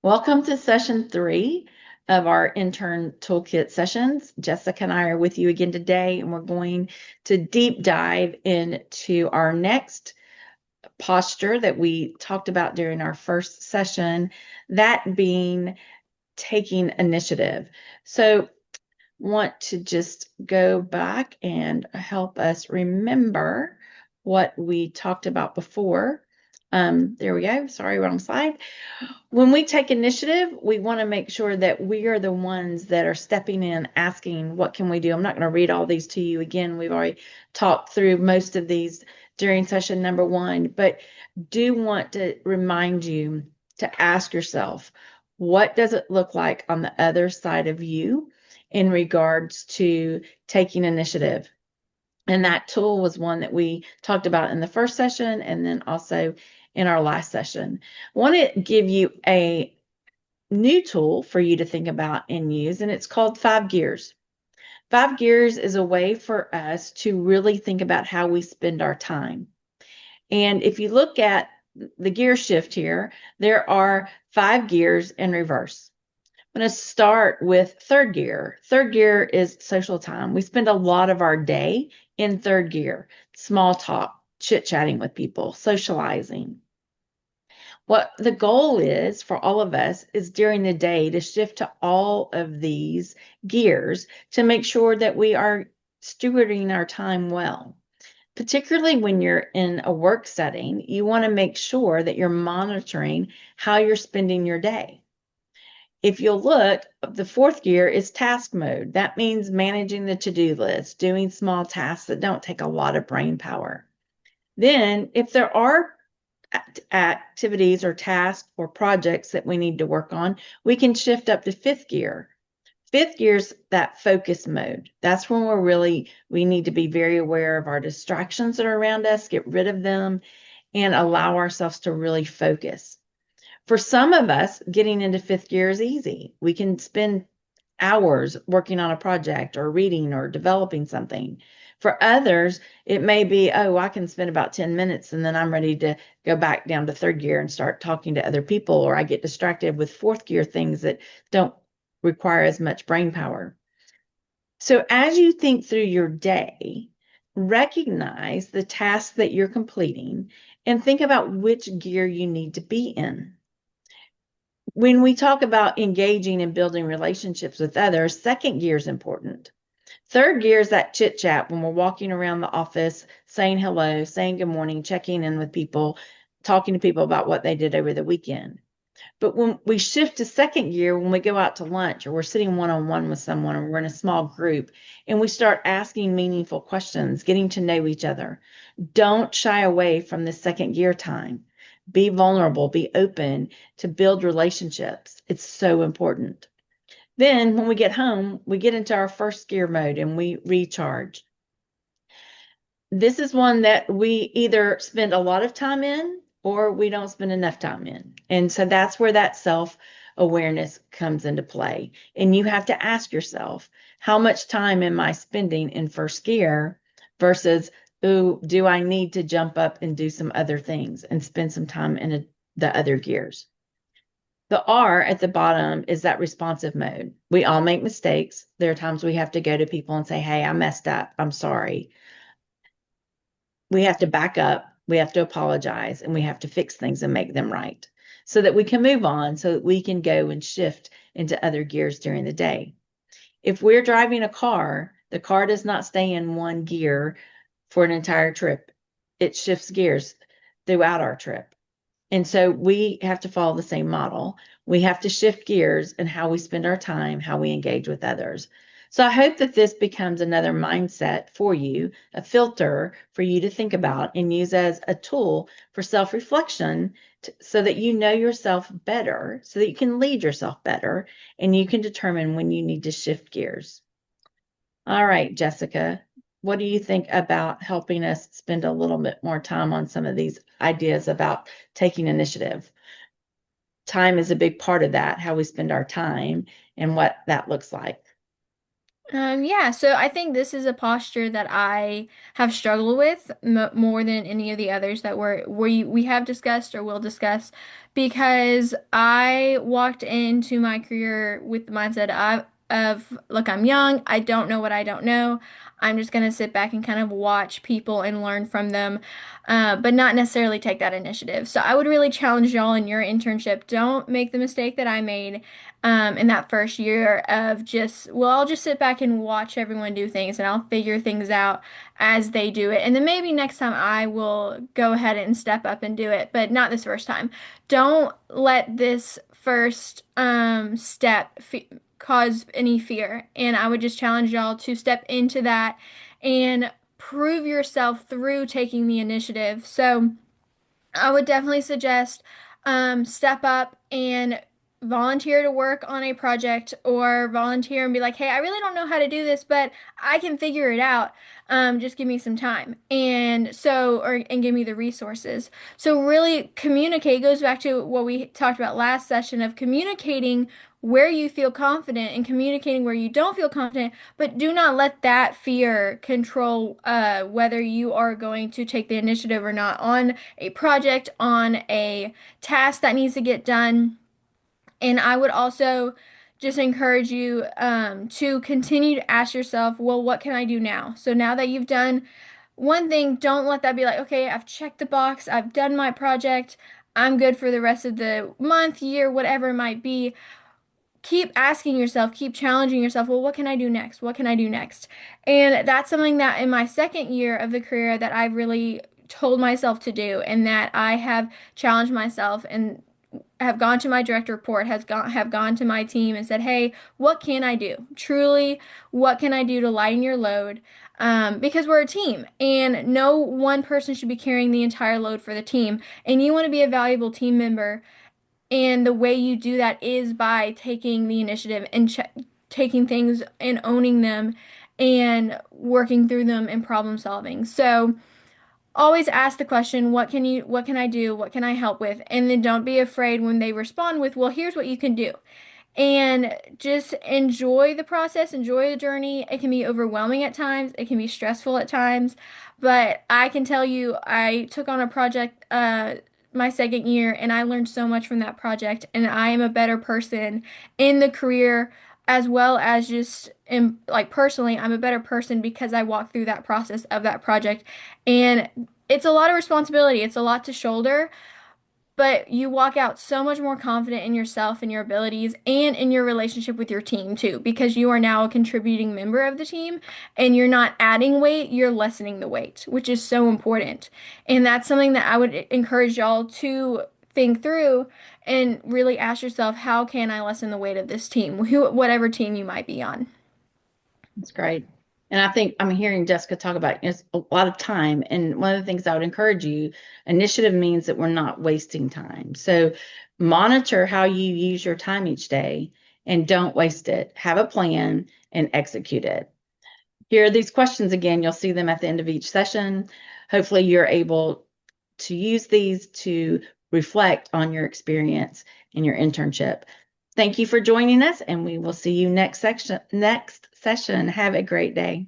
Welcome to session 3 of our intern toolkit sessions. Jessica and I are with you again today, and we're going to deep dive into our next posture that we talked about during our first session, that being taking initiative. So, want to just go back and help us remember what we talked about before. There we go. Sorry, wrong slide. When we take initiative, we want to make sure that we are the ones that are stepping in, asking, what can we do? I'm not going to read all these to you again. We've already talked through most of these during session number 1, but do want to remind you to ask yourself, what does it look like on the other side of you in regards to taking initiative? And that tool was one that we talked about in the first session and then also in our last session. I want to give you a new tool for you to think about and use, and it's called 5 Gears. 5 Gears is a way for us to really think about how we spend our time. And if you look at the gear shift here, there are 5 gears in reverse. I'm going to start with third gear. Third gear is social time. We spend a lot of our day in third gear, small talk, chit-chatting with people, socializing. What the goal is for all of us is during the day to shift to all of these gears to make sure that we are stewarding our time well. Particularly when you're in a work setting, you want to make sure that you're monitoring how you're spending your day. If you'll look, the fourth gear is task mode. That means managing the to-do list, doing small tasks that don't take a lot of brain power. Then, if there are activities or tasks or projects that we need to work on, we can shift up to fifth gear. Fifth gear is that focus mode. That's when we need to be very aware of our distractions that are around us, get rid of them, and allow ourselves to really focus. For some of us, getting into fifth gear is easy. We can spend hours working on a project or reading or developing something. For others, it may be, oh, I can spend about 10 minutes and then I'm ready to go back down to third gear and start talking to other people, or I get distracted with fourth gear things that don't require as much brain power. So as you think through your day, recognize the tasks that you're completing and think about which gear you need to be in. When we talk about engaging and building relationships with others, second gear is important. Third gear is that chit chat when we're walking around the office, saying hello, saying good morning, checking in with people, talking to people about what they did over the weekend. But when we shift to second gear, when we go out to lunch or we're sitting one-on-one with someone or we're in a small group and we start asking meaningful questions, getting to know each other, don't shy away from the second gear time. Be vulnerable, be open to build relationships. It's so important. Then when we get home, we get into our first gear mode and we recharge. This is one that we either spend a lot of time in or we don't spend enough time in. And so that's where that self-awareness comes into play. And you have to ask yourself, how much time am I spending in first gear versus, ooh, do I need to jump up and do some other things and spend some time in the other gears? The R at the bottom is that responsive mode. We all make mistakes. There are times we have to go to people and say, hey, I messed up. I'm sorry. We have to back up. We have to apologize and we have to fix things and make them right so that we can move on, so that we can go and shift into other gears during the day. If we're driving a car, the car does not stay in one gear for an entire trip. It shifts gears throughout our trip. And so we have to follow the same model. We have to shift gears in how we spend our time, how we engage with others. So I hope that this becomes another mindset for you, a filter for you to think about and use as a tool for self-reflection so that you know yourself better, so that you can lead yourself better, and you can determine when you need to shift gears. All right, Jessica, what do you think about helping us spend a little bit more time on some of these ideas about taking initiative? Time is a big part of that, how we spend our time and what that looks like. Yeah, so I think this is a posture that I have struggled with m more than any of the others that we have discussed or will discuss, because I walked into my career with the mindset of, look, I'm young, I don't know what I don't know. I'm just gonna sit back and kind of watch people and learn from them, but not necessarily take that initiative. So I would really challenge y'all in your internship. Don't make the mistake that I made in that first year of just, well, I'll just sit back and watch everyone do things and I'll figure things out as they do it. And then maybe next time I will go ahead and step up and do it, but not this first time. Don't let this first step cause any fear. And I would just challenge y'all to step into that and prove yourself through taking the initiative. So, I would definitely suggest step up and volunteer to work on a project or volunteer and be like, hey, I really don't know how to do this, but I can figure it out. Just give me some time. And give me the resources. So really communicate goes back to what we talked about last session of communicating where you feel confident and communicating where you don't feel confident, but do not let that fear control whether you are going to take the initiative or not on a project, on a task that needs to get done. And I would also just encourage you to continue to ask yourself, well, what can I do now? So now that you've done one thing, don't let that be like, okay, I've checked the box, I've done my project, I'm good for the rest of the month, year, whatever it might be. Keep asking yourself, keep challenging yourself, well, what can I do next? What can I do next? And that's something that in my second year of the career that I really told myself to do, and that I have challenged myself and have gone to my direct report, have gone to my team and said, "Hey, what can I do? Truly, what can I do to lighten your load?" Because we're a team, and no one person should be carrying the entire load for the team. And you want to be a valuable team member, and the way you do that is by taking the initiative and taking things and owning them and working through them and problem solving. So always ask the question, what can I do? What can I help with? And then don't be afraid when they respond with, well, here's what you can do. And just enjoy the process, enjoy the journey. It can be overwhelming at times, it can be stressful at times, but I can tell you, I took on a project my second year and I learned so much from that project, and I am a better person in the career as well as just in like personally, I'm a better person because I walked through that process of that project. And it's a lot of responsibility, it's a lot to shoulder, but you walk out so much more confident in yourself and your abilities and in your relationship with your team too, because you are now a contributing member of the team and you're not adding weight, you're lessening the weight, which is so important. And that's something that I would encourage y'all to think through and really ask yourself, how can I lessen the weight of this team, whatever team you might be on. That's great. And I think I'm hearing Jessica talk about it's a lot of time. And one of the things I would encourage you, initiative means that we're not wasting time. So monitor how you use your time each day and don't waste it. Have a plan and execute it. Here are these questions again. You'll see them at the end of each session. Hopefully you're able to use these to reflect on your experience in your internship. Thank you for joining us, and we will see you next session. Have a great day.